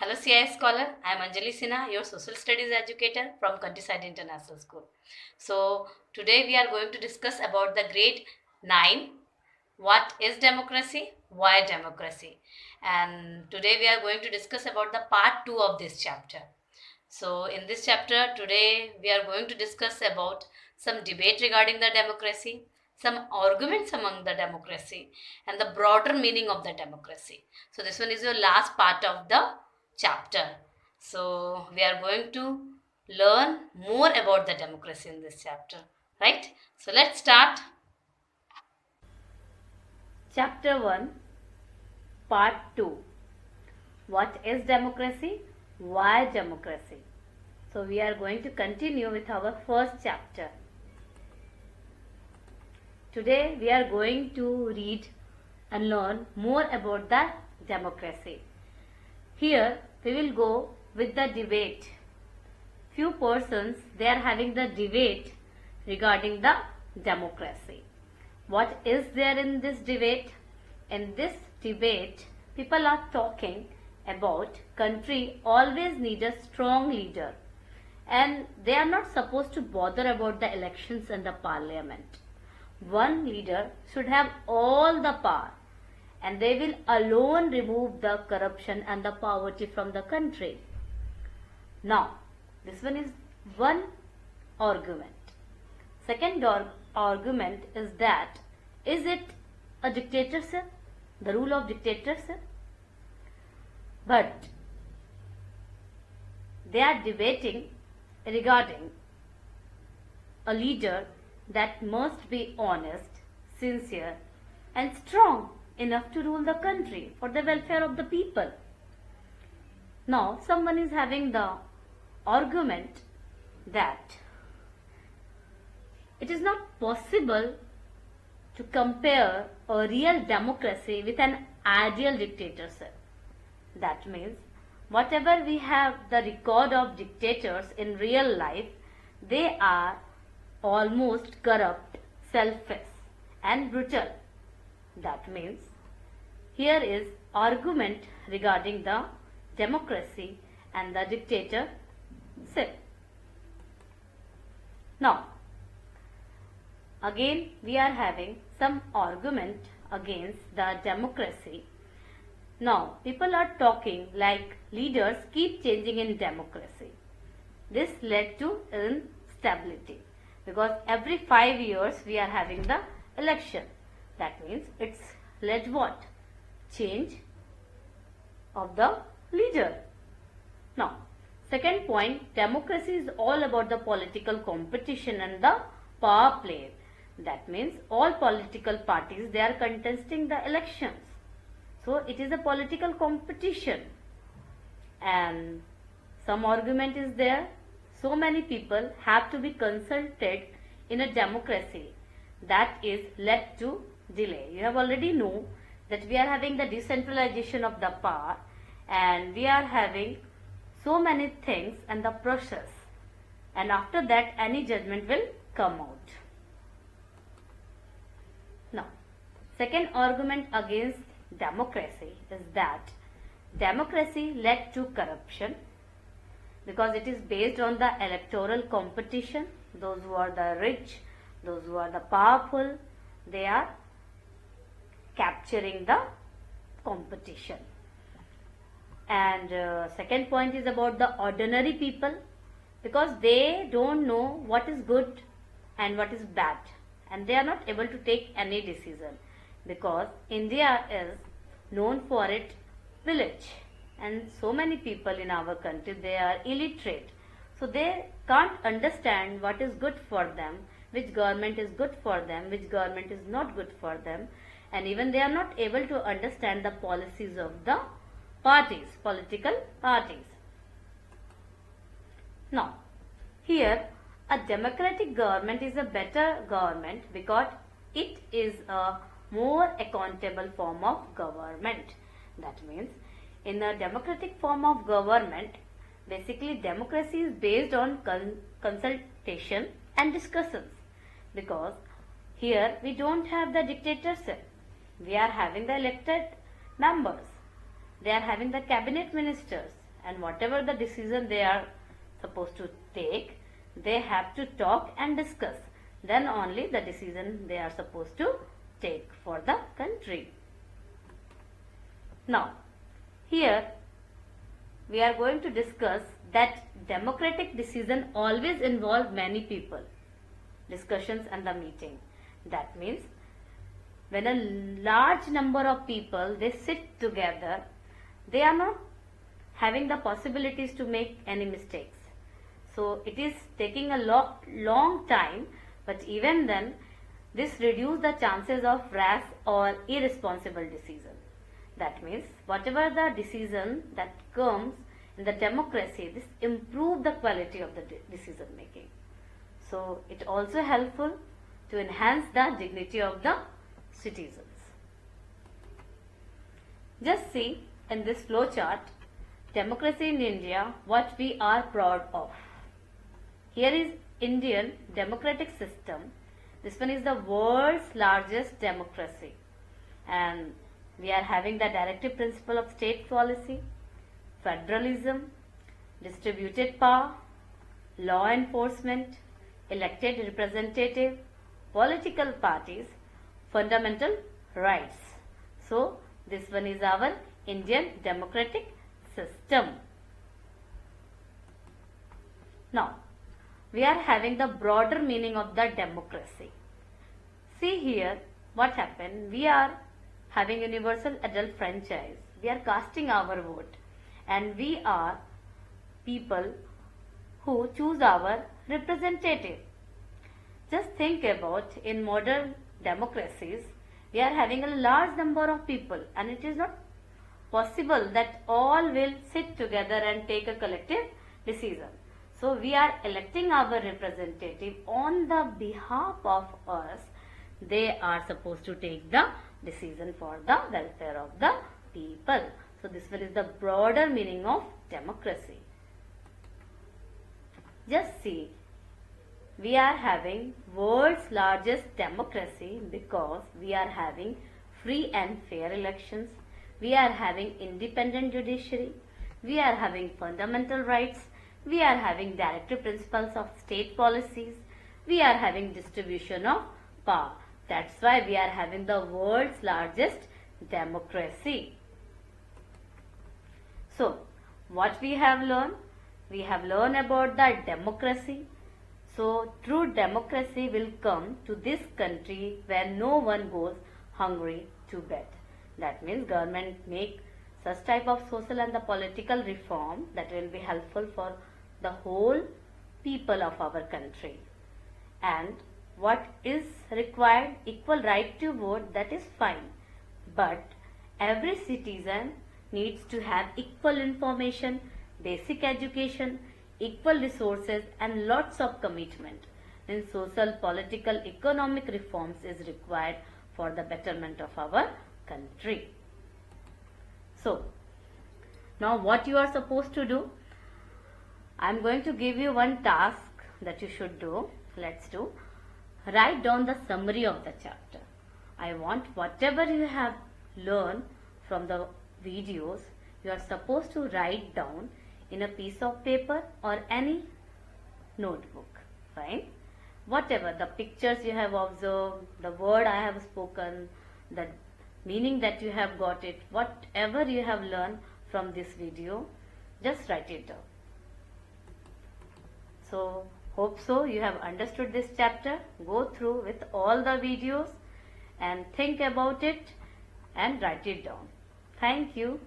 Hello CIS Scholar, I am Anjali Sinha, your social studies educator from Countryside International School. So today we are going to discuss about the grade 9, what is democracy, why democracy, and today we are going to discuss about the part 2 of this chapter. So in this chapter today we are going to discuss about some debate regarding the democracy, some arguments among the democracy and the broader meaning of the democracy. So this one is your last part of the chapter. So we are going to learn more about the democracy in this chapter, right? So let's start. Chapter 1, Part 2. What is democracy? Why democracy? So we are going to continue with our first chapter. Today we are going to read and learn more about the democracy. Here we will go with the debate. Few persons, they are having the debate regarding the democracy. What is there in this debate? In this debate, people are talking about country always need a strong leader, and they are not supposed to bother about the elections and the parliament. One leader should have all the power, and they will alone remove the corruption and the poverty from the country. Now, this one is one argument. Second argument is that, is it a dictatorship? The rule of dictatorship? But they are debating regarding a leader that must be honest, sincere and strong enough to rule the country for the welfare of the people. Now someone is having the argument that it is not possible to compare a real democracy with an ideal dictatorship. That means whatever we have the record of dictators in real life, they are almost corrupt, selfish and brutal. That means here is argument regarding the democracy and the dictatorship. Now, again we are having some argument against the democracy. Now, people are talking like leaders keep changing in democracy. This led to instability because every 5 years we are having the election. That means it's led what? Change of the leader. Now, second point, democracy is all about the political competition and the power play. That means all political parties, they are contesting the elections. So it is a political competition. And some argument is there. So many people have to be consulted in a democracy. That is led to delay. You have already know that we are having the decentralization of the power, and we are having so many things and the process, and after that any judgment will come out. Now, second argument against democracy is that democracy led to corruption because it is based on the electoral competition. Those who are the rich, those who are the powerful, they are capturing the competition. And second point is about the ordinary people, because they don't know what is good and what is bad, and they are not able to take any decision, because India is known for its village, and so many people in our country, they are illiterate, so they can't understand what is good for them, which government is good for them, which government is not good for them, and even they are not able to understand the policies of the parties, political parties. Now, here a democratic government is a better government because it is a more accountable form of government. That means in a democratic form of government, basically democracy is based on consultation and discussions, because here we don't have the dictatorship. We are having the elected members. They are having the cabinet ministers and whatever the decision they are supposed to take, they have to talk and discuss. Then only the decision they are supposed to take for the country. Now, here we are going to discuss that democratic decision always involve many people, discussions and the meeting. That means when a large number of people they sit together, they are not having the possibilities to make any mistakes. So it is taking a long time, but even then this reduces the chances of rash or irresponsible decision. That means whatever the decision that comes in the democracy, this improves the quality of the decision making. So it also helpful to enhance the dignity of the citizens. Just see in this flow chart, democracy in India, what we are proud of. Here is Indian democratic system. This one is the world's largest democracy, and we are having the directive principle of state policy, federalism, distributed power, law enforcement, elected representative, political parties, fundamental rights. So this one is our Indian democratic system. Now we are having the broader meaning of the democracy. See here what happened. We are having universal adult franchise. We are casting our vote, and we are people who choose our representative. Just think about, in modern democracies, we are having a large number of people, and it is not possible that all will sit together and take a collective decision. So we are electing our representative on the behalf of us. They are supposed to take the decision for the welfare of the people. So this one is the broader meaning of democracy. Just see, we are having world's largest democracy because we are having free and fair elections. We are having independent judiciary. We are having fundamental rights. We are having directive principles of state policies. We are having distribution of power. That's why we are having the world's largest democracy. So, what we have learned? We have learned about the democracy. So, true democracy will come to this country where no one goes hungry to bed. That means government make such type of social and the political reform that will be helpful for the whole people of our country. And what is required? Equal right to vote, that is fine. But every citizen needs to have equal information, basic education, equal resources and lots of commitment. Then social, political, economic reforms is required for the betterment of our country. So, now what you are supposed to do? I am going to give you one task that you should do. Let's do. Write down the summary of the chapter. I want whatever you have learned from the videos, you are supposed to write down in a piece of paper or any notebook. Fine. Whatever the pictures you have observed, the word I have spoken, the meaning that you have got it, whatever you have learned from this video, just write it down. So, hope so you have understood this chapter. Go through with all the videos and think about it and write it down. Thank you.